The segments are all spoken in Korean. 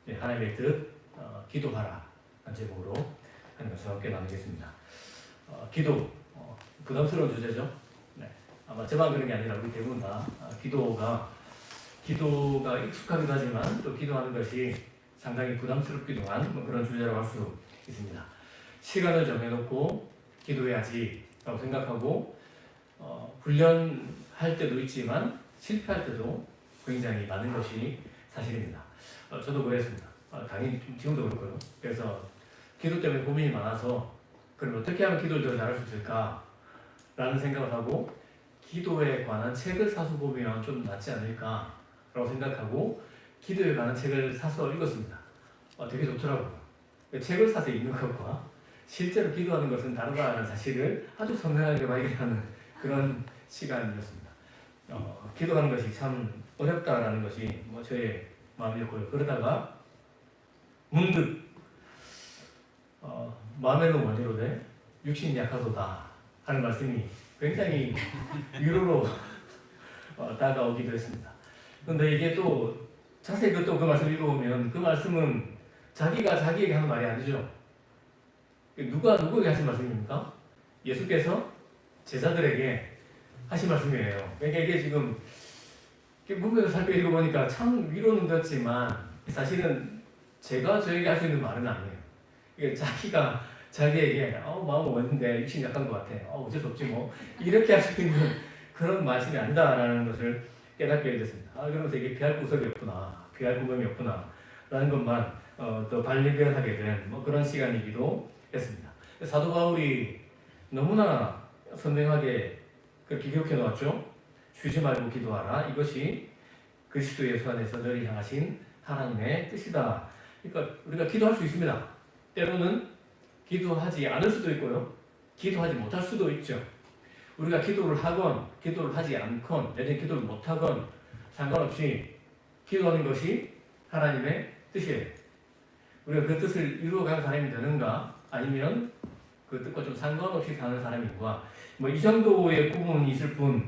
하나님의 뜻 기도하라 한 제목으로 하는 것을 함께 나누겠습니다. 기도 부담스러운 주제죠. 네. 아마 저만 그런 게 아니라 우리 대부분 다 기도가 익숙하기도 하지만 또 기도하는 것이 상당히 부담스럽기도 한 그런 주제라고 할 수 있습니다. 시간을 정해놓고 기도해야지라고 생각하고 훈련할 때도 있지만 실패할 때도 굉장히 많은 것이 사실입니다. 저도 그랬습니다. 당연히 지금도 그렇고요. 그래서 기도 때문에 고민이 많아서 그럼 어떻게 하면 기도를 더 잘할 수 있을까? 라는 생각을 하고 기도에 관한 책을 사서 보면 좀 낫지 않을까? 라고 생각하고 기도에 관한 책을 사서 읽었습니다. 되게 좋더라고요. 책을 사서 읽는 것과 실제로 기도하는 것은 다르다는 사실을 아주 선명하게 발견하는 그런 시간이었습니다. 기도하는 것이 참 어렵다라는 것이 저의 마음이었고요. 그러다가 문득 마음에는 원이로되 육신이 약하도다 하는 말씀이 굉장히 위로로 다가오기도 했습니다. 그런데 이게 또 자세히 그 말씀을 읽어보면 그 말씀은 자기가 자기에게 하는 말이 아니죠. 누가 누구에게 하신 말씀입니까? 예수께서 제자들에게 하신 말씀이에요. 그러니까 이게 지금 문맥을 살펴 읽어보니까 참 위로는 되었지만 사실은 제가 저에게 할 수 있는 말은 아니에요. 이게 자기가 자기에게 마음은 원인데 육신이 약한 것 같아. 어쩔 수 없지 뭐. 이렇게 할 수 있는 그런 말씀이 아니다라는 것을 깨닫게 됐습니다. 그러면서 이게 피할 구석이 없구나. 피할 구멍이 없구나. 라는 것만 또 발견하게 된 그런 시간이기도 했습니다. 사도 바울이 너무나 선명하게 그렇게 기록해 놓았죠. 쉬지 말고 기도하라. 이것이 그리스도 예수 안에서 너를 향하신 하나님의 뜻이다. 그러니까 우리가 기도할 수 있습니다. 때로는 기도하지 않을 수도 있고요. 기도하지 못할 수도 있죠. 우리가 기도를 하건 기도를 하지 않건 내지 기도를 못하건 상관없이 기도하는 것이 하나님의 뜻이에요. 우리가 그 뜻을 이루어가는 사람이 되는가 아니면 그 뜻과 좀 상관없이 사는 사람인가 이 정도의 구분이 있을 뿐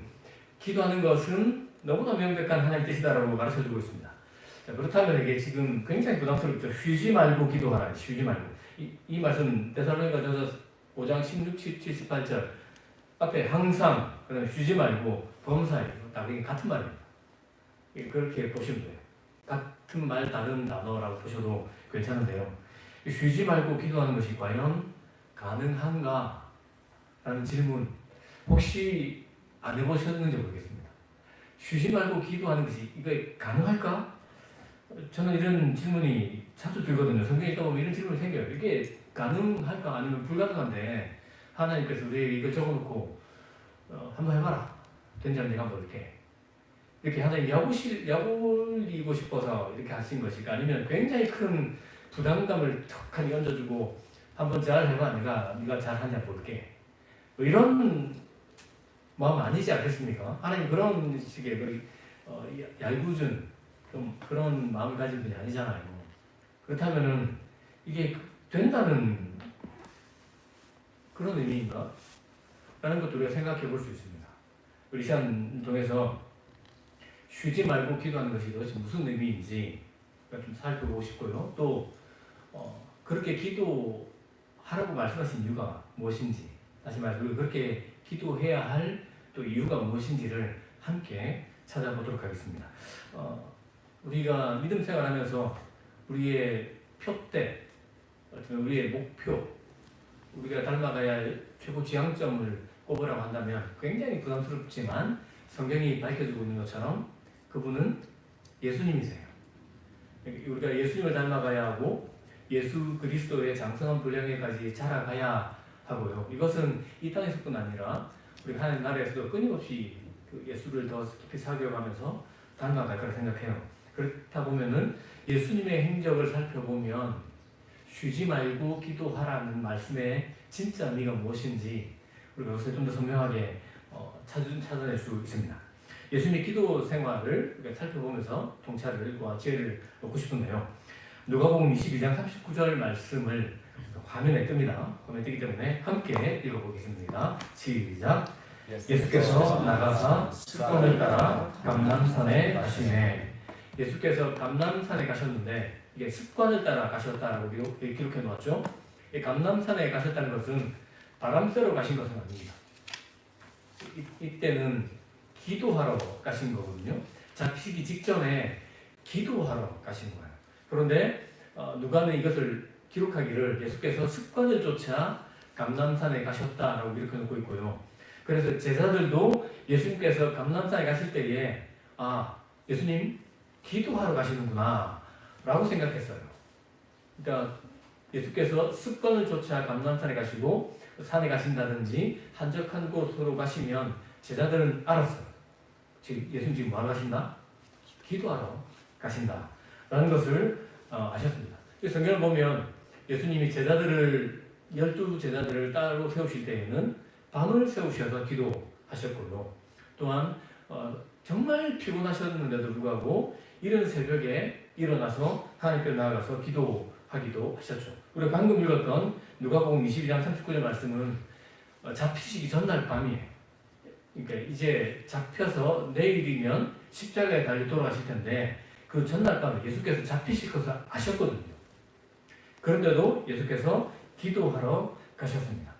기도하는 것은 너무나 명백한 하나님의 뜻이다라고 가르쳐주고 있습니다. 자, 그렇다면 이게 지금 굉장히 부담스럽죠. 쉬지 말고 기도하라. 쉬지 말고. 이 말씀 데살로니가전서 5장 16, 17, 18절 앞에 항상 그다음에 쉬지 말고 범사에 다 같은 말입니다. 그렇게 보시면 돼요. 같은 말 다른 단어라고 보셔도 괜찮은데요. 쉬지 말고 기도하는 것이 과연 가능한가? 라는 질문 혹시 안 해보셨는지 모르겠습니다. 쉬지 말고 기도하는 것이 이게 가능할까? 저는 이런 질문이 자주 들거든요. 성경에 읽다 보면 이런 질문이 생겨요. 이게 가능할까? 아니면 불가능한데 하나님께서 우리에게 이걸 적어놓고 한번 해봐라. 된지 안 된지 한번 이렇게 하나님 약올리고 싶어서 이렇게 하신 것일까? 아니면 굉장히 큰 부담감을 턱하니 얹어주고 한번 잘 해봐. 네가 잘하냐 볼게. 이런 마음 아니지 않겠습니까? 하나님 그런 식의 얄궂은 좀 그런 마음을 가진 분이 아니잖아요. 그렇다면은 이게 된다는 그런 의미인가? 라는 것도 우리가 생각해 볼 수 있습니다. 우리 시간 통해서 쉬지 말고 기도하는 것이 도대체 무슨 의미인지 좀 살펴보고 싶고요. 또 그렇게 기도하라고 말씀하신 이유가 무엇인지 다시 말해서 그렇게 기도해야 할 또 이유가 무엇인지를 함께 찾아보도록 하겠습니다. 우리가 믿음 생활하면서 우리의 표대, 우리의 목표, 우리가 닮아가야 할 최고 지향점을 꼽으라고 한다면 굉장히 부담스럽지만 성경이 밝혀주고 있는 것처럼 그분은 예수님이세요. 우리가 예수님을 닮아가야 하고 예수 그리스도의 장성한 분량에까지 자라가야 하고요. 이것은 이 땅에서뿐 아니라 우리 하나님 나라에서도 끊임없이 그 예수를 더 깊이 사귀어가면서 닮아갈 거라 생각해요. 그렇다 보면은 예수님의 행적을 살펴보면 쉬지 말고 기도하라는 말씀의 진짜 의미가 무엇인지 우리가 여기서 좀 더 선명하게 찾아낼 수 있습니다. 예수님의 기도 생활을 살펴보면서 통찰과 지혜를 얻고 싶은데요. 누가복음 22장 39절 말씀을 화면에 뜹니다. 화면에 뜨기 때문에 함께 읽어보겠습니다. 시작. 예수께서 나가사 습관을 따라 감람산에 가시매. 예수께서 감람산에 가셨는데 이게 습관을 따라 가셨다라고 기록해 놓았죠. 이 감람산에 가셨다는 것은 바람 쐬러 가신 것은 아닙니다. 이때는 기도하러 가신 거거든요. 잡히기 직전에 기도하러 가신 거예요. 그런데 누가는 이것을 기록하기를 예수께서 습관을 쫓아 감람산에 가셨다라고 기록해 놓고 있고요. 그래서 제자들도 예수님께서 감람산에 가실 때에 예수님 기도하러 가시는구나 라고 생각했어요. 그러니까 예수께서 습관을 쫓아 감람산에 가시고 산에 가신다든지 한적한 곳으로 가시면 제자들은 알았어요. 예수님 지금 뭐하러 가신다? 기도하러 가신다 라는 것을 아셨습니다. 성경을 보면 예수님이 12제자들을 따로 세우실 때에는 밤을 세우셔서 기도하셨고요. 또한 정말 피곤하셨는데도 불구하고 이른 새벽에 일어나서 하나님께 나아가서 기도하기도 하셨죠. 우리가 방금 읽었던 누가복음 22장 39절 말씀은 잡히시기 전날 밤이에요. 그러니까 이제 잡혀서 내일이면 십자가에 달려 돌아가실 텐데 그 전날 밤에 예수께서 잡히실 것을 아셨거든요. 그런데도 예수께서 기도하러 가셨습니다.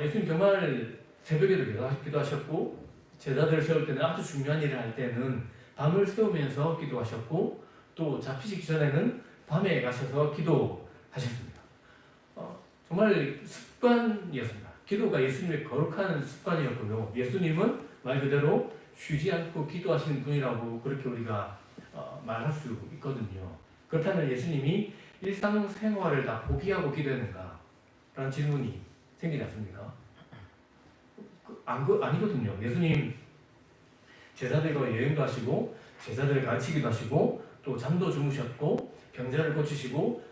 예수님 정말 새벽에도 기도하셨고 제자들을 세울 때는 아주 중요한 일을 할 때는 밤을 세우면서 기도하셨고 또 잡히시기 전에는 밤에 가셔서 기도하셨습니다. 정말 습관이었습니다. 기도가 예수님의 거룩한 습관이었고요. 예수님은 말 그대로 쉬지 않고 기도하시는 분이라고 그렇게 우리가 말할 수 있거든요. 그렇다면 예수님이 일상생활을 다 포기하고 기도했는가? 라는 질문이 생기지 않습니까? 아니거든요. 예수님 제자들과 여행도 하시고 제자들을 가르치기도 하시고 또 잠도 주무셨고 병자를 고치시고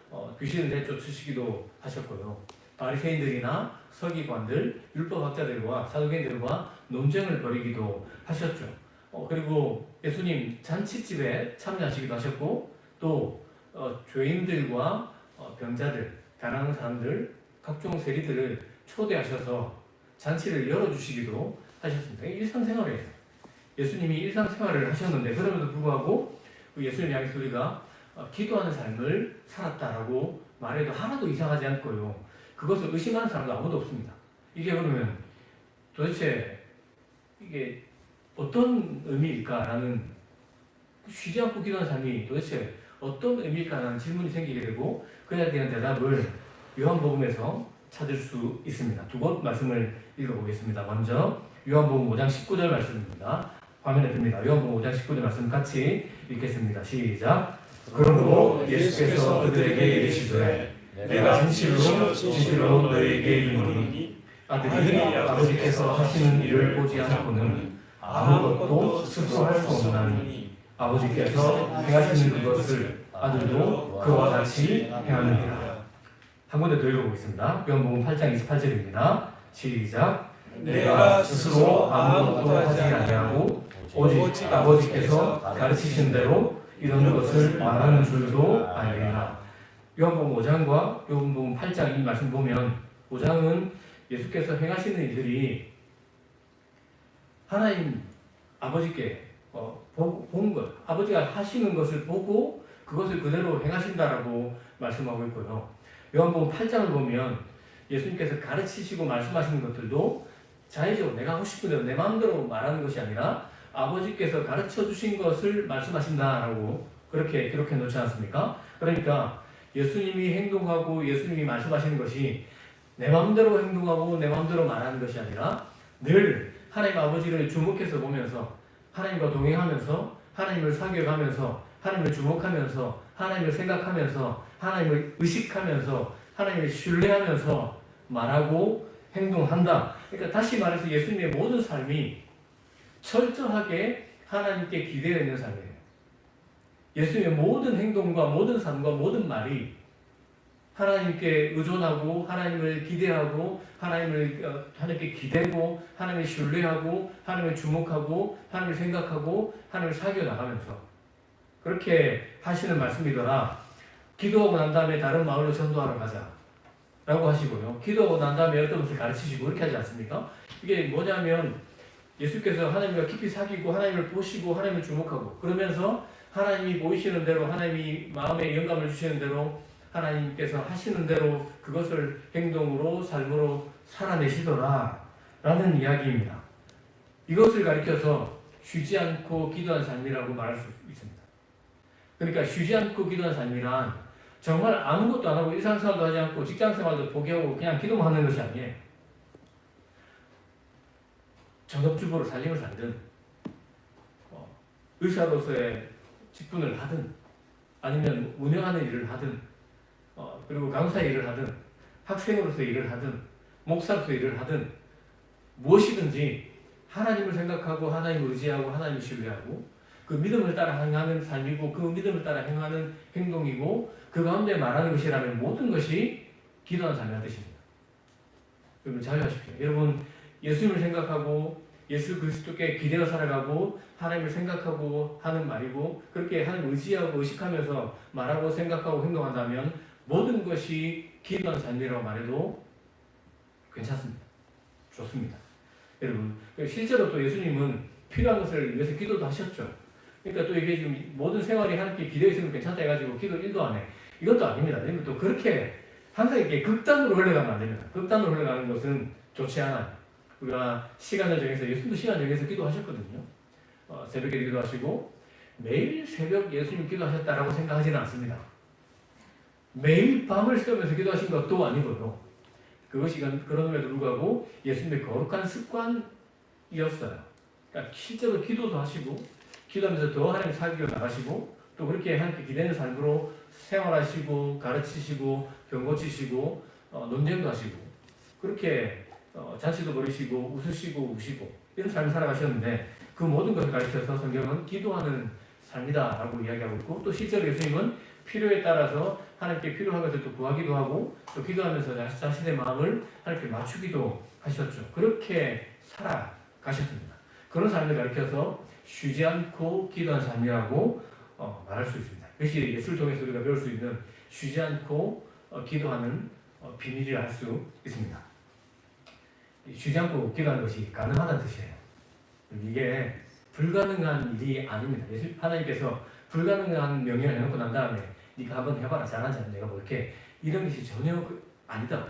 귀신을 내쫓으시기도 하셨고요. 바리새인들이나 서기관들, 율법학자들과 사두개인들과 논쟁을 벌이기도 하셨죠. 그리고 예수님 잔치집에 참여하시기도 하셨고 또 죄인들과 병자들, 가난한 사람들, 각종 세리들을 초대하셔서 잔치를 열어주시기도 하셨습니다. 일상생활이에요. 예수님이 일상생활을 하셨는데 그럼에도 불구하고 예수님 향해서 우리가 기도하는 삶을 살았다라고 말해도 하나도 이상하지 않고요. 그것을 의심하는 사람도 아무도 없습니다. 이게 그러면 도대체 이게 어떤 의미일까라는 쉬지 않고 기도하는 삶이 도대체 어떤 의미일까라는 질문이 생기게 되고 그에 대한 대답을 요한복음에서 찾을 수 있습니다. 두 곳 말씀을 읽어보겠습니다. 먼저 요한복음 5장 19절 말씀입니다. 화면에 듭니다. 요한복음 5장 19절 말씀 같이 읽겠습니다. 시작. 그러므로 예수께서 그들에게 이르시되 내가 진실로 너희에게 이르노니 아들이 아버지께서 하시는 일을 보지 않고는 아무것도 스스로 할 수 없나니 아버지께서 행하시는 그것을 아들도 그와 같이 행하느니라. 한 군데 더 읽어보겠습니다. 요한복음 8장 28절입니다. 시작. 내가 스스로 아무것도 하지 아니하고 오직 아버지께서 가르치신 대로 이런 것을 말하는 줄도 알리라. 요한복음 5장과 요한복음 8장 이 말씀 보면 5장은 예수께서 행하시는 일들이 하나님 아버지께 본 것, 아버지가 하시는 것을 보고 그것을 그대로 행하신다라고 말씀하고 있고요. 요한복음 8장을 보면 예수님께서 가르치시고 말씀하시는 것들도 자의적으로 내가 하고 싶은 대로 내 마음대로 말하는 것이 아니라 아버지께서 가르쳐 주신 것을 말씀하신다라고 그렇게 기록해 놓지 않습니까? 그러니까 예수님이 행동하고 예수님이 말씀하시는 것이 내 마음대로 행동하고 내 마음대로 말하는 것이 아니라 늘 하나님 아버지를 주목해서 보면서 하나님과 동행하면서 하나님을 사귀어가면서 하나님을 주목하면서 하나님을 생각하면서 하나님을 의식하면서 하나님을 신뢰하면서 말하고 행동한다. 그러니까 다시 말해서 예수님의 모든 삶이 철저하게 하나님께 기대어 있는 삶이에요. 예수님의 모든 행동과 모든 삶과 모든 말이 하나님께 의존하고 하나님을 기대하고 하나님께 기대고 하나님을 신뢰하고 하나님을 주목하고 하나님을 생각하고 하나님을 사귀어 나가면서 그렇게 하시는 말씀이더라. 기도하고 난 다음에 다른 마을로 전도하러 가자 라고 하시고요. 기도하고 난 다음에 어떤 것을 가르치시고 그렇게 하지 않습니까? 이게 뭐냐면 예수께서 하나님과 깊이 사귀고 하나님을 보시고 하나님을 주목하고 그러면서 하나님이 보이시는 대로 하나님이 마음에 영감을 주시는 대로 하나님께서 하시는 대로 그것을 행동으로 삶으로 살아내시더라 라는 이야기입니다. 이것을 가리켜서 쉬지 않고 기도한 삶이라고 말할 수 있습니다. 그러니까 쉬지 않고 기도한 삶이란 정말 아무것도 안 하고 일상생활도 하지 않고 직장생활도 포기하고 그냥 기도만 하는 것이 아니에요. 전업주부로 살림을 살든 의사로서의 직분을 하든 아니면 운영하는 일을 하든 그리고 강사 일을 하든 학생으로서 일을 하든 목사로서 일을 하든 무엇이든지 하나님을 생각하고 하나님을 의지하고 하나님을 신뢰하고 그 믿음을 따라 행하는 삶이고 그 믿음을 따라 행하는 행동이고 그 가운데 말하는 것이라면 모든 것이 기도하는 삶이라는 뜻입니다. 여러분 자유하십시오. 여러분 예수님을 생각하고 예수 그리스도께 기대어 살아가고 하나님을 생각하고 하는 말이고 그렇게 하나님을 의지하고 의식하면서 말하고 생각하고 행동한다면 모든 것이 기도하는 삶이라고 말해도 괜찮습니다. 좋습니다. 여러분 실제로 또 예수님은 필요한 것을 위해서 기도도 하셨죠. 그러니까 또 이게 지금 모든 생활이 하나님께 기대어 있으면 괜찮다 해가지고 기도 1도 안 해. 이것도 아닙니다. 여러분 또 그렇게 항상 이렇게 극단으로 흘러가면 안 됩니다. 극단으로 흘러가는 것은 좋지 않아요. 우리가 시간을 정해서 예수님도 시간 정해서 기도하셨거든요. 새벽에 기도하시고 매일 새벽 예수님 기도하셨다라고 생각하지는 않습니다. 매일 밤을 새우면서 기도하신 것도 아니고요. 그것이 그럼에도 불구하고 예수님의 거룩한 습관이었어요. 그러니까 실제로 기도도 하시고 기도하면서 더 하나님 사귀어 나가시고 또 그렇게 하나님께 기대는 삶으로 생활하시고 가르치시고 병 고치시고 논쟁도 하시고 그렇게 잔치도 벌이시고 웃으시고 우시고 이런 삶을 살아가셨는데 그 모든 것을 가르쳐서 성경은 기도하는 삶이다라고 이야기하고 있고 또 실제로 예수님은 필요에 따라서 하나님께 필요한 것을 또 구하기도 하고 또 기도하면서 자신의 마음을 하나님께 맞추기도 하셨죠. 그렇게 살아가셨습니다. 그런 삶을 가르쳐서 쉬지 않고 기도하는 삶이라고 말할 수 있습니다. 그것이 예수를 통해서 우리가 배울 수 있는 쉬지 않고 기도하는 비밀이라 할 수 있습니다. 쉬지 않고 기도하는 것이 가능하다는 뜻이에요. 이게 불가능한 일이 아닙니다. 하나님께서 불가능한 명령을 해놓고 난 다음에 네가 한번 해봐라 잘하지 않아 내가 볼게 이런 것이 전혀 아니다.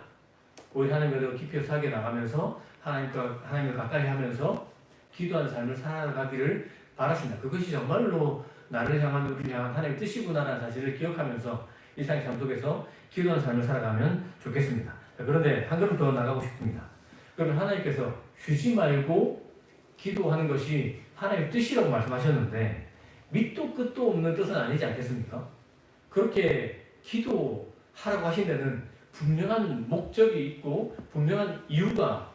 오히려 하나님과 더 깊이 사귀어 나가면서 하나님을 가까이 하면서 기도하는 삶을 살아가기를 바라신다. 그것이 정말로 나를 향한 우리를 향한 하나님의 뜻이구나라는 사실을 기억하면서 일상의 삶 속에서 기도하는 삶을 살아가면 좋겠습니다. 그런데 한 걸음 더 나가고 싶습니다. 그러면 하나님께서 쉬지 말고 기도하는 것이 하나님의 뜻이라고 말씀하셨는데 밑도 끝도 없는 뜻은 아니지 않겠습니까? 그렇게 기도하라고 하신 데는 분명한 목적이 있고 분명한 이유가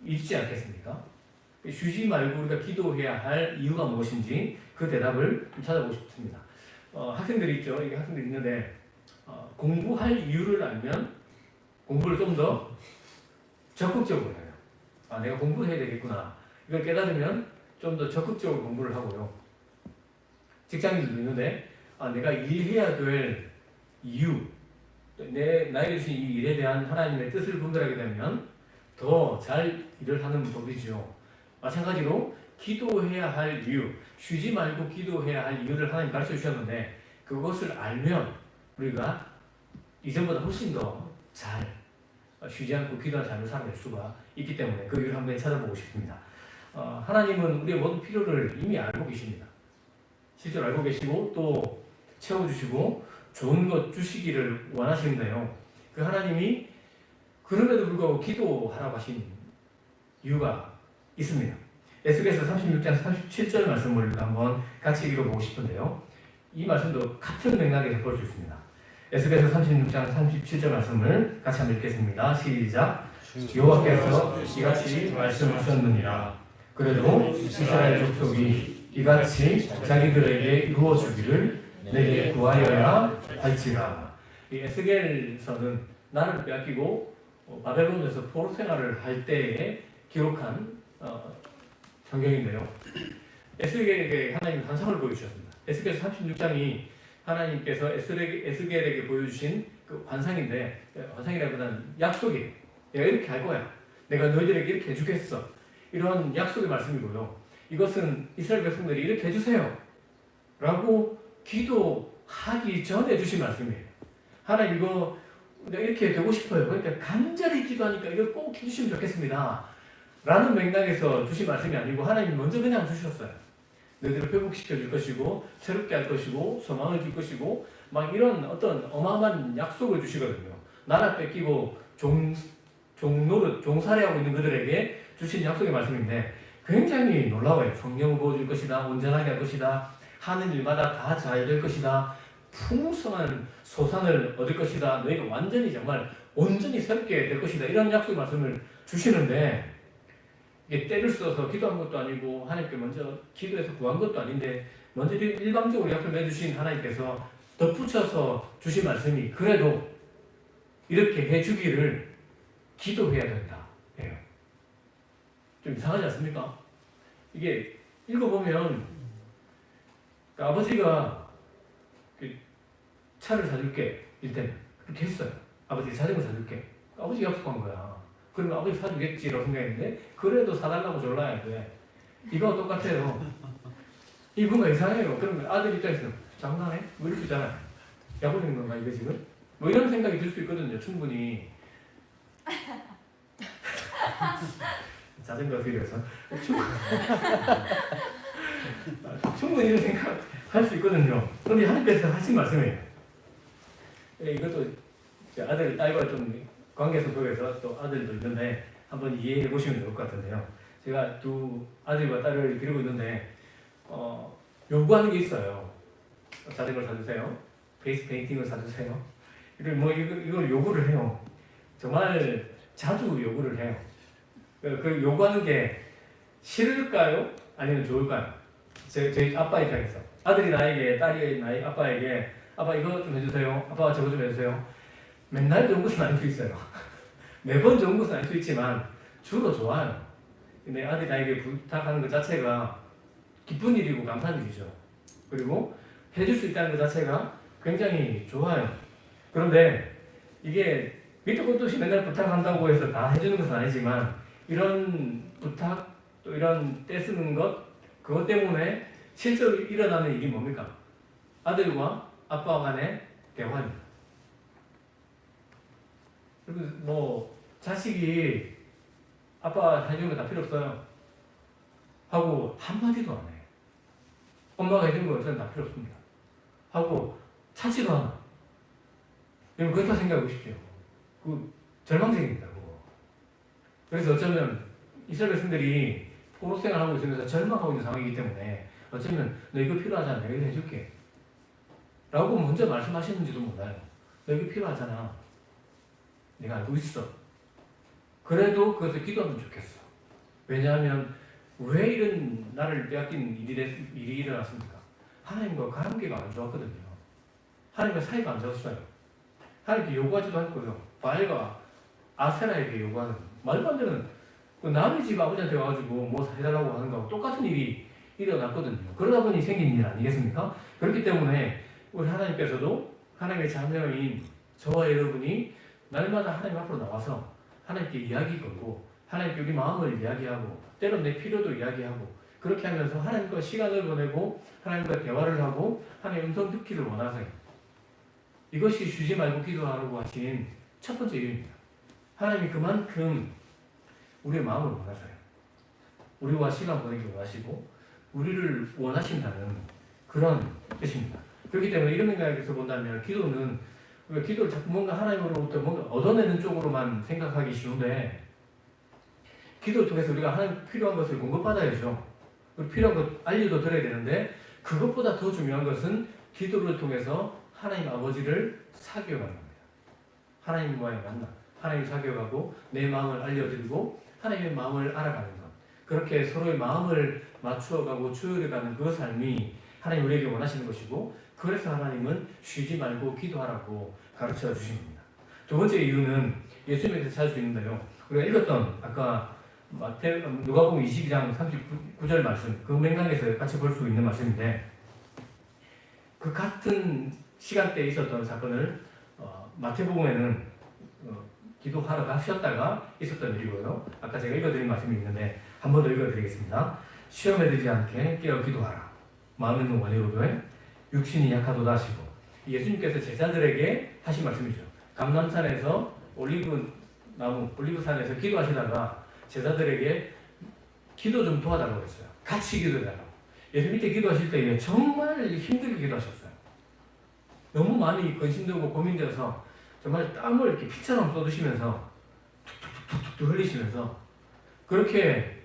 있지 않겠습니까? 쉬지 말고 우리가 기도해야 할 이유가 무엇인지 그 대답을 좀 찾아보고 싶습니다. 학생들이 있죠. 이게 학생들이 있는데 공부할 이유를 알면 공부를 좀 더 적극적으로 해요. 내가 공부해야 되겠구나. 이걸 깨달으면 좀 더 적극적으로 공부를 하고요. 직장인들도 있는데 내가 일해야 될 이유, 나에게 주신 이 일에 대한 하나님의 뜻을 분별하게 되면 더 잘 일을 하는 법이죠. 마찬가지로 기도해야 할 이유, 쉬지 말고 기도해야 할 이유를 하나님 가르쳐 주셨는데 그것을 알면 우리가 이전보다 훨씬 더 잘 쉬지 않고 기도하는 삶을 살아낼 수가 있기 때문에 그 이유를 한번 찾아보고 싶습니다. 하나님은 우리의 모든 필요를 이미 알고 계십니다. 실제로 알고 계시고 또 채워주시고 좋은 것 주시기를 원하시는데요. 그 하나님이 그럼에도 불구하고 기도하라고 하신 이유가 있습니다. 에스겔서 36장 37절 말씀을 한번 같이 읽어보고 싶은데요. 이 말씀도 같은 맥락에서 볼 수 있습니다. 에스겔서 36장 37절 말씀을 같이 한번 읽겠습니다. 시작. 여호와께서 이같이 말씀하셨느니라. 그래도 이스라엘 족속이 이같이 자기들에게 이루어주기를 내게 구하여야 할지라. 이 에스겔서는 나를 빼앗기고 바벨론에서 포로 생활을 할 때에 기록한 성경인데요. 에스겔에게 하나님이 환상을 보여주셨습니다. 에스겔서 36장이 하나님께서 에스겔에게 보여주신 그 환상인데 환상이라기보다는 약속이에요. 내가 이렇게 할 거야. 내가 너희들에게 이렇게 해주겠어. 이런 약속의 말씀이고요. 이것은 이스라엘 백성들이 이렇게 해주세요 라고 기도하기 전에 주신 말씀이에요. 하나님 이거 이렇게 되고 싶어요. 그러니까 간절히 기도하니까 이걸 꼭 해주시면 좋겠습니다 라는 맥락에서 주신 말씀이 아니고 하나님이 먼저 그냥 주셨어요. 너희들을 회복시켜 줄 것이고 새롭게 할 것이고 소망을 줄 것이고 막 이런 어떤 어마어마한 약속을 주시거든요. 나라 뺏기고 종노릇 종살이하고 있는 그들에게 주신 약속의 말씀인데 굉장히 놀라워요. 성령을 부어줄 것이다. 온전하게 할 것이다. 하는 일마다 다 잘 될 것이다. 풍성한 소산을 얻을 것이다. 너희가 완전히 정말 온전히 새롭게 될 것이다. 이런 약속의 말씀을 주시는데 이게 때를 써서 기도한 것도 아니고 하나님께 먼저 기도해서 구한 것도 아닌데 먼저 일방적으로 약속을 해주신 하나님께서 덧붙여서 주신 말씀이 그래도 이렇게 해주기를 기도해야 된다. 해요. 좀 이상하지 않습니까? 이게 읽어보면 그러니까 아버지가 차를 사줄게 일단 그렇게 했어요. 아버지 자전거 사줄게. 아버지가 약속한 거야. 그러면 아버지 사주겠지라고 생각했는데 그래도 사달라고 졸라야 돼. 이거와 똑같아요. 이분가 이상해요. 그러면 아들 입장에서는 장난해? 뭐 이럴 수 있잖아요. 약 올리는 건가 이거 지금? 뭐 이런 생각이 들 수 있거든요. 충분히. 자전거 빌려서 충분히 이런 생각 할 수 있거든요. 그런데 하나님께서 하신 말씀이에요. 이것도 아들, 딸과 좀 관계 속에서 또 아들도 있는데 한번 이해해 보시면 좋을 것 같은데요. 제가 두 아들과 딸을 기르고 있는데 요구하는 게 있어요. 자전거를 사주세요. 베이스 페인팅을 사주세요. 이걸 요구를 해요. 정말 자주 요구를 해요. 그 요구하는 게 싫을까요? 아니면 좋을까요? 저희 아빠 입장에서 아들이 나에게 딸이 아빠에게 아빠 이거 좀 해주세요. 아빠 저거 좀 해주세요. 맨날 좋은 것은 아닐 수 있어요. 매번 좋은 것은 아닐 수 있지만 주로 좋아요. 근데 아들이 나에게 부탁하는 것 자체가 기쁜 일이고 감사한 일이죠. 그리고 해줄 수 있다는 것 자체가 굉장히 좋아요. 그런데 이게 밑도 끝도 없이 맨날 부탁한다고 해서 다 해주는 것은 아니지만 이런 부탁 또 이런 떼쓰는 것 그것 때문에 실제로 일어나는 일이 뭡니까? 아들과 아빠 간의 대화입니다. 그리고 뭐 자식이 아빠 해주는 거 다 필요 없어요 하고 한마디도 안 해요. 엄마가 해주는 거 저는 다 필요 없습니다 하고 찾지도 않아. 여러분 그렇다 생각해 보십시오. 그 절망적입니다. 그거. 그래서 어쩌면 이스라엘 백성들이 포로 생활하고 있으면서 절망하고 있는 상황이기 때문에 어쩌면 너 이거 필요하잖아. 내가 이거 해줄게 라고 먼저 말씀하시는지도 몰라요. 너 이거 필요하잖아. 내가 알고 있어. 그래도 그것을 기도하면 좋겠어. 왜냐하면 왜 이런 나를 빼앗긴 일이 일어났습니까? 하나님과 관계가 안 좋았거든요. 하나님과 사이가 안 좋았어요. 하나님께 요구하지도 않고요. 바알과 아세라에게 요구하는 말도 안 되는 남의 집 아버지한테 와가지고 뭐 해달라고 하는 거하고 똑같은 일이 일어났거든요. 그러다 보니 생긴 일 아니겠습니까? 그렇기 때문에 우리 하나님께서도 하나님의 자녀인 저와 여러분이 날마다 하나님 앞으로 나와서 하나님께 이야기 걸고 하나님께 우리 마음을 이야기하고 때론 내 필요도 이야기하고 그렇게 하면서 하나님과 시간을 보내고 하나님과 대화를 하고 하나님의 음성 듣기를 원하세요. 이것이 쉬지 말고 기도하라고 하신 첫 번째 이유입니다. 하나님이 그만큼 우리의 마음을 원하세요. 우리와 시간 보내기 원하시고 우리를 원하신다는 그런 뜻입니다. 그렇기 때문에 이런 맥락에서 본다면 기도는 기도를 자꾸 뭔가 하나님으로부터 뭔가 얻어내는 쪽으로만 생각하기 쉬운데 기도를 통해서 우리가 하나님 필요한 것을 공급받아야죠. 필요한 것 알려도 드려야 되는데 그것보다 더 중요한 것은 기도를 통해서 하나님 아버지를 사귀어가는 겁니다. 하나님과의 만남, 하나님 사귀어가고 내 마음을 알려드리고 하나님의 마음을 알아가는 것. 그렇게 서로의 마음을 맞추어가고 조율해가는 그 삶이 하나님 우리에게 원하시는 것이고 그래서 하나님은 쉬지 말고 기도하라고 가르쳐 주신 겁니다. 두 번째 이유는 예수님에서 찾을 수 있는데요. 우리가 읽었던 아까 누가복음 22장 39절 말씀 그 맥락에서 같이 볼 수 있는 말씀인데 그 같은 시간대에 있었던 사건을 마태복음에는 기도하러 가셨다가 있었던 일이고요. 아까 제가 읽어드린 말씀이 있는데 한 번 더 읽어드리겠습니다. 시험에 들지 않게 깨어 기도하라. 마음에 있는 원이로되 육신이 약하도다 하시고, 예수님께서 제자들에게 하신 말씀이죠. 감람산에서 올리브산에서 기도하시다가 제자들에게 기도 좀 도와달라고 했어요. 같이 기도해달라고. 예수 밑에 기도하실 때 정말 힘들게 기도하셨어요. 너무 많이 근심되고 고민되어서 정말 땀을 이렇게 피처럼 쏟으시면서 툭툭툭툭 흘리시면서 그렇게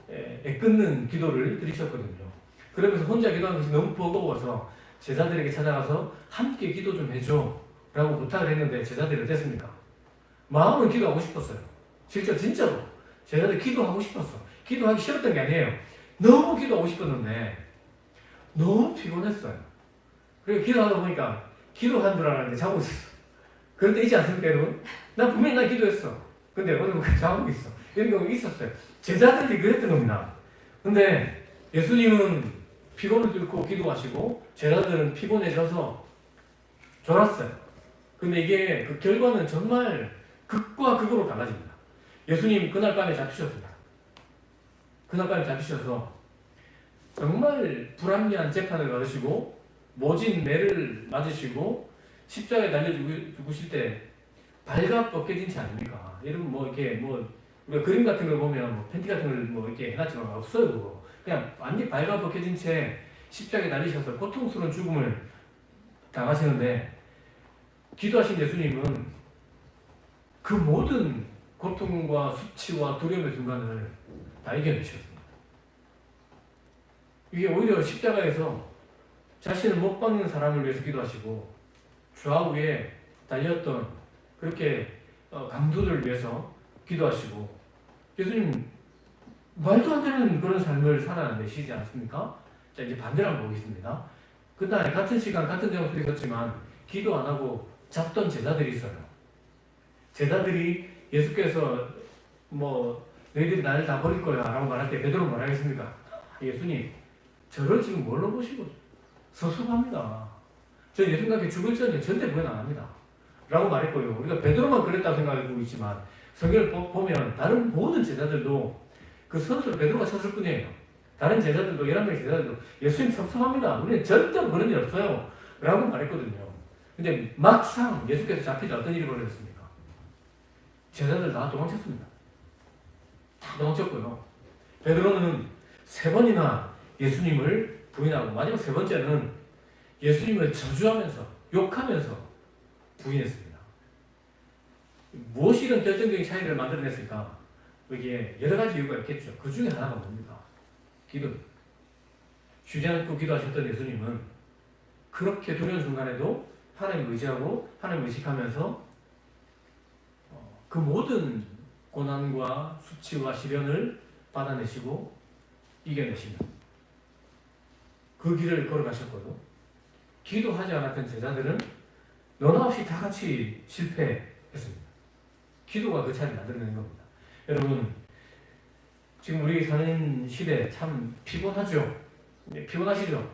애끓는 기도를 드리셨거든요. 그러면서 혼자 기도하는 것이 너무 버거워서 제자들에게 찾아가서 함께 기도 좀 해줘 라고 부탁을 했는데 제자들이 어땠습니까? 마음은 기도하고 싶었어요. 진짜로 제자들 기도하고 싶었어. 기도하기 싫었던 게 아니에요. 너무 기도하고 싶었는데 너무 피곤했어요. 그리고 기도하다 보니까 기도한 줄 알았는데 자고 있었어. 그럴 때 있지 않습니까, 여러분? 난 분명히 기도했어. 근데 오늘 자고 있어. 이런 경우 있었어요. 제자들이 그랬던 겁니다. 근데 예수님은 피곤을 뚫고 기도하시고 제자들은 피곤해져서 졸았어요. 근데 이게 그 결과는 정말 극과 극으로 달라집니다. 예수님 그날 밤에 잡히셨습니다. 그날 밤에 잡히셔서 정말 불합리한 재판을 받으시고 모진 매를 맞으시고 십자가에 달려 죽으실 때 발가 벗겨진 채 아닙니까? 여러분 이렇게 우리가 그림 같은 걸 보면 팬티 같은 걸 이렇게 해놨지만 없어요. 그거. 그냥 완전히 발가 벗겨진 채 십자가에 달리셔서 고통스러운 죽음을 당하시는데 기도하신 예수님은 그 모든 고통과 수치와 두려움의 순간을 다 이겨내셨습니다. 이게 오히려 십자가에서 자신을 못 박는 사람을 위해서 기도하시고 좌우에 달렸던 그렇게 강도들을 위해서 기도하시고 예수님 말도 안 되는 그런 삶을 살아내시지 않습니까? 자, 이제 반대로 한번 보겠습니다. 그날 같은 시간 같은 장소에 있었지만 기도 안 하고 잡던 제자들이 있어요. 제자들이 예수께서 너희들이 나를 다 버릴 거야 라고 말할 때 베드로 뭐라 하겠습니까? 예수님 저를 지금 뭘로 보시고 섭섭합니다. 저 예수님께 죽을 전에 절대 구원 안 합니다 라고 말했고요. 우리가 베드로만 그랬다고 생각하고 있지만 성경을 보면 다른 모든 제자들도 그 선수를 베드로가 쳤을 뿐이에요. 다른 제자들도 11명의 제자들도 예수님 섭섭합니다. 우리는 절대로 그런 일 없어요 라고 말했거든요. 근데 막상 예수께서 잡히자 어떤 일이 벌어졌습니까? 제자들 다 도망쳤습니다. 다 도망쳤고요. 베드로는 3번이나 예수님을 부인하고 마지막 3번째는 예수님을 저주하면서 욕하면서 부인했습니다. 무엇이 이런 결정적인 차이를 만들어냈을까? 여기에 여러 가지 이유가 있겠죠. 그 중에 하나가 뭡니까? 기도. 쉬지 않고 기도하셨던 예수님은 그렇게 두려운 순간에도 하나님을 의지하고 하나님을 의식하면서 그 모든 고난과 수치와 시련을 받아내시고 이겨내시며 그 길을 걸어가셨거든요. 기도하지 않았던 제자들은 너나 없이 다 같이 실패했습니다. 기도가 그 차이를 만들어내는 겁니다. 여러분 지금 우리 사는 시대 참 피곤하죠? 네, 피곤하시죠?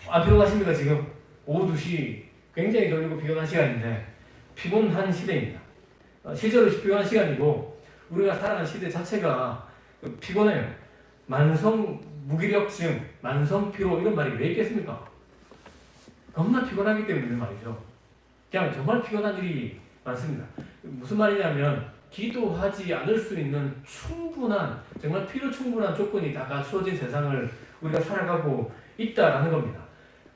안 피곤하십니까 지금? 오후 2시 굉장히 졸리고 피곤한 시간인데 피곤한 시대입니다. 실제로 피곤한 시간이고 우리가 살아가는 시대 자체가 피곤해요. 만성 무기력증, 만성 피로 이런 말이 왜 있겠습니까? 겁나 피곤하기 때문에 말이죠. 그냥 정말 피곤한 일이 많습니다. 무슨 말이냐면 기도하지 않을 수 있는 충분한 정말 필요 충분한 조건이 다 갖추어진 세상을 우리가 살아가고 있다라는 겁니다.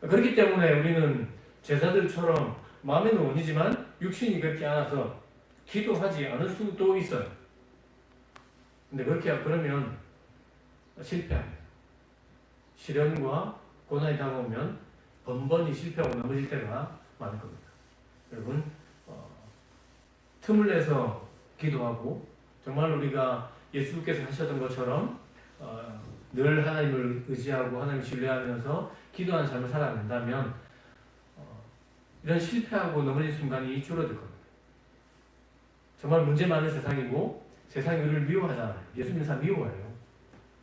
그렇기 때문에 우리는 제자들처럼 마음에는 원이지만 육신이 그렇지 않아서 기도하지 않을 수도 있어요. 근데 그러면 실패합니다. 시련과 고난이 다가오면 번번이 실패하고 넘어질 때가 많을 겁니다. 여러분 틈을 내서 기도하고 정말 우리가 예수께서 하셨던 것처럼 늘 하나님을 의지하고 하나님을 신뢰하면서 기도하는 삶을 살아낸다면 이런 실패하고 넘어진 순간이 줄어들 겁니다. 정말 문제 많은 세상이고 세상이 우리를 미워하잖아요. 예수 믿는 사람 미워해요.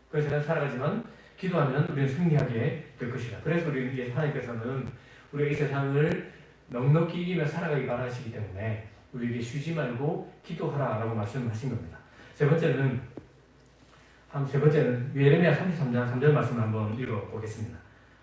그래서 세상 살아가지만 기도하면 우리는 승리하게 될 것이다. 그래서 우리 하나님께서는 우리가 이 세상을 넉넉히 이기며 살아가기 바라시기 때문에 우리에게 쉬지 말고 기도하라라고 말씀하신 겁니다. 세 번째는 예레미야 33장 3절 말씀을 한번 읽어보겠습니다.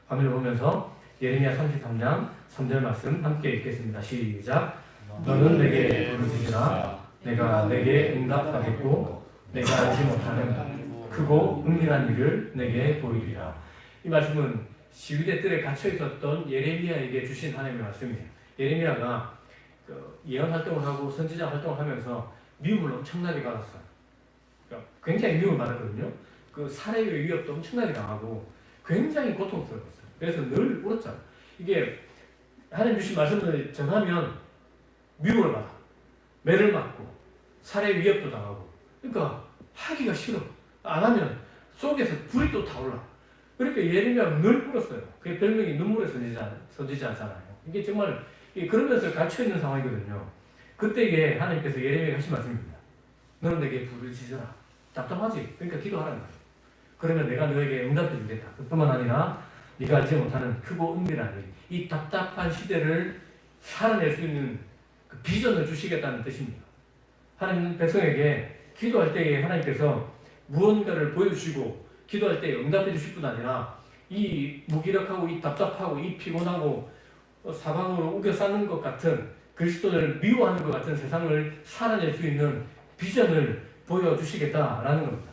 화면을 보면서 예레미야 33장 3절 말씀 함께 읽겠습니다. 시작. 너는 내게 부르짖으라. 내가 내게 응답하겠고 내가 알지 못하는 크고 은밀한 일을 내게 보이리라. 이 말씀은 시위대 뜰에 갇혀 있었던 예레미야에게 주신 하나님의 말씀이에요. 예레미야가 예언 활동을 하고 선지자 활동을 하면서 미움을 엄청나게 받았어요. 그러니까 굉장히 미움을 받았거든요. 그 살해의 위협도 엄청나게 당하고 굉장히 고통스러웠어요. 그래서 늘 울었잖아요. 이게 하나님 주신 말씀을 전하면 미움을 받아, 매를 맞고 살해 위협도 당하고, 그러니까 하기가 싫어. 안 하면 속에서 불이 또 타올라. 그러니까 예레미야가 늘 울었어요. 그게 별명이 눈물의 선지자잖아요. 이게 정말 그러면서 갇혀 있는 상황이거든요. 그때에 하나님께서 예레미야에게 하신 말씀입니다. 너는 내게 부르짖으라. 답답하지? 그러니까 기도하라는 거예요. 그러면 내가 너에게 응답해 주겠다. 그뿐만 아니라 네가 알지 못하는 크고 은밀한 일, 이 답답한 시대를 살아낼 수 있는 그 비전을 주시겠다는 뜻입니다. 하나님은 백성에게 기도할 때에 하나님께서 무언가를 보여주시고 기도할 때 응답해 주실 뿐 아니라 이 무기력하고 이 답답하고 이 피곤하고 사방으로 우겨 싸는 것 같은 그리스도를 미워하는 것 같은 세상을 살아낼 수 있는 비전을 보여주시겠다라는 겁니다.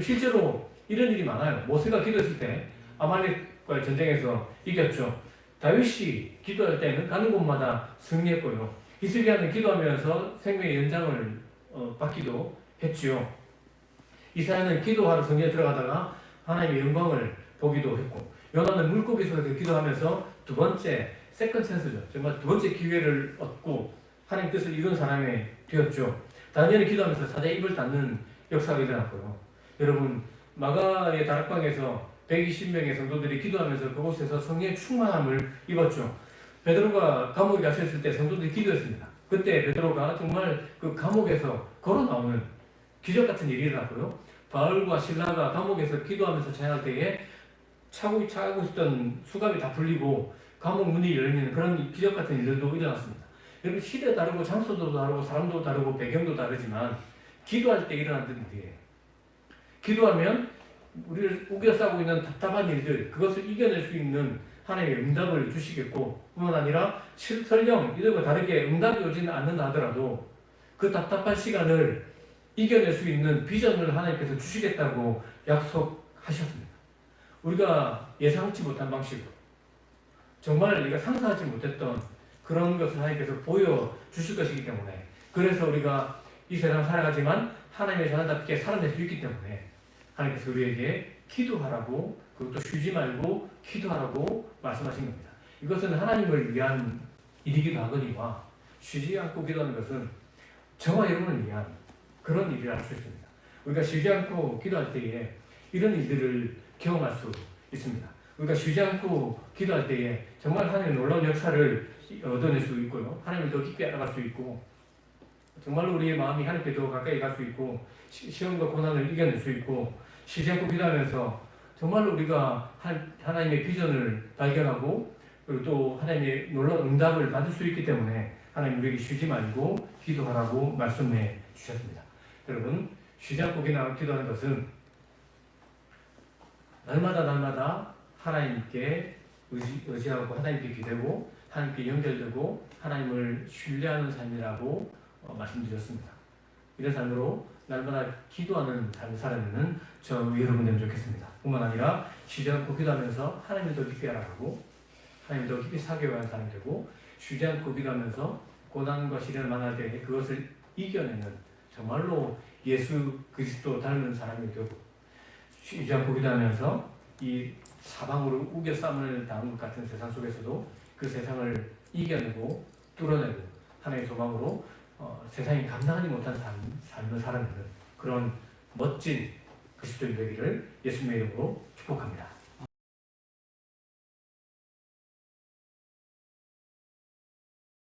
실제로 이런 일이 많아요. 모세가 기도했을 때 아말렉과의 전쟁에서 이겼죠. 다윗이 기도할 때는 가는 곳마다 승리했고요. 히스기야는 기도하면서 생명의 연장을 받기도 했지요. 이사야는 기도하러 성전에 들어가다가 하나님의 영광을 보기도 했고, 요나는 물고기 속에서 기도하면서 두 번째 세컨 찬스죠. 정말 두 번째 기회를 얻고 하나님 뜻을 이룬 사람이 되었죠. 다니엘이 기도하면서 사자의 입을 닫는 역사가 일어났고요. 여러분, 마가의 다락방에서 120명의 성도들이 기도하면서 그곳에서 성령의 충만함을 입었죠. 베드로가 감옥에 갇혔을 때 성도들이 기도했습니다. 그때 베드로가 정말 그 감옥에서 걸어 나오는 기적 같은 일이 일어났고요. 바울과 실라가 감옥에서 기도하면서 찬양할 때에 차고 있던 수갑이 다 풀리고 감옥 문이 열리는 그런 기적 같은 일들도 일어났습니다. 여러분, 시대 다르고 장소도 다르고 사람도 다르고 배경도 다르지만 기도할 때 일어나는 일이에요. 기도하면 우리를 우겨싸고 있는 답답한 일들, 그것을 이겨낼 수 있는 하나님의 응답을 주시겠고, 뿐만 아니라 설령 이들과 다르게 응답이 오지는 않는다 하더라도 그 답답한 시간을 이겨낼 수 있는 비전을 하나님께서 주시겠다고 약속하셨습니다. 우리가 예상치 못한 방식으로 정말 우리가 상상하지 못했던 그런 것을 하나님께서 보여주실 것이기 때문에, 그래서 우리가 이 세상 살아가지만 하나님의 자녀답게 살아낼 수 있기 때문에 하나님께서 우리에게 기도하라고, 그것도 쉬지 말고 기도하라고 말씀하신 겁니다. 이것은 하나님을 위한 일이기도 하거니와 쉬지 않고 기도하는 것은 저와 여러분을 위한 그런 일이라 할 수 있습니다. 우리가 쉬지 않고 기도할 때에 이런 일들을 경험할 수 있습니다. 우리가 쉬지 않고 기도할 때에 정말 하나님의 놀라운 역사를 얻어낼 수 있고요. 하나님을 더 깊이 알아갈 수 있고, 정말로 우리의 마음이 하나님께 더 가까이 갈 수 있고, 시험과 고난을 이겨낼 수 있고, 쉬지 않고 기도하면서 정말로 우리가 하나님의 비전을 발견하고, 그리고 또 하나님의 놀라운 응답을 받을 수 있기 때문에 하나님 우리에게 쉬지 말고 기도하라고 말씀해 주셨습니다. 여러분, 쉬지 않고 기도하는 것은 날마다 하나님께 의지하고 하나님께 기대고 하나님께 연결되고 하나님을 신뢰하는 삶이라고 말씀드렸습니다. 이런 삶으로 날마다 기도하는 삶을 살아내는 저 여러분 되면 좋겠습니다. 뿐만 아니라 쉬지 않고 기도하면서 하나님을 더 깊이 알아가고 하나님을 더 깊이 사귀어가는 사람이 되고, 쉬지 않고 기도하면서 고난과 시련을 만날 때 그것을 이겨내는 정말로 예수 그리스도 닮은 사람이 되고, 쉬지 않고 기도하면서 이 사방으로 우겨쌈을 당한 것 같은 세상 속에서도 그 세상을 이겨내고 뚫어내고 하나님의 소망으로 세상이 감당하지 못한 삶을 살아내는 그런 멋진 그리스도인 되기를 예수님의 이름으로 축복합니다.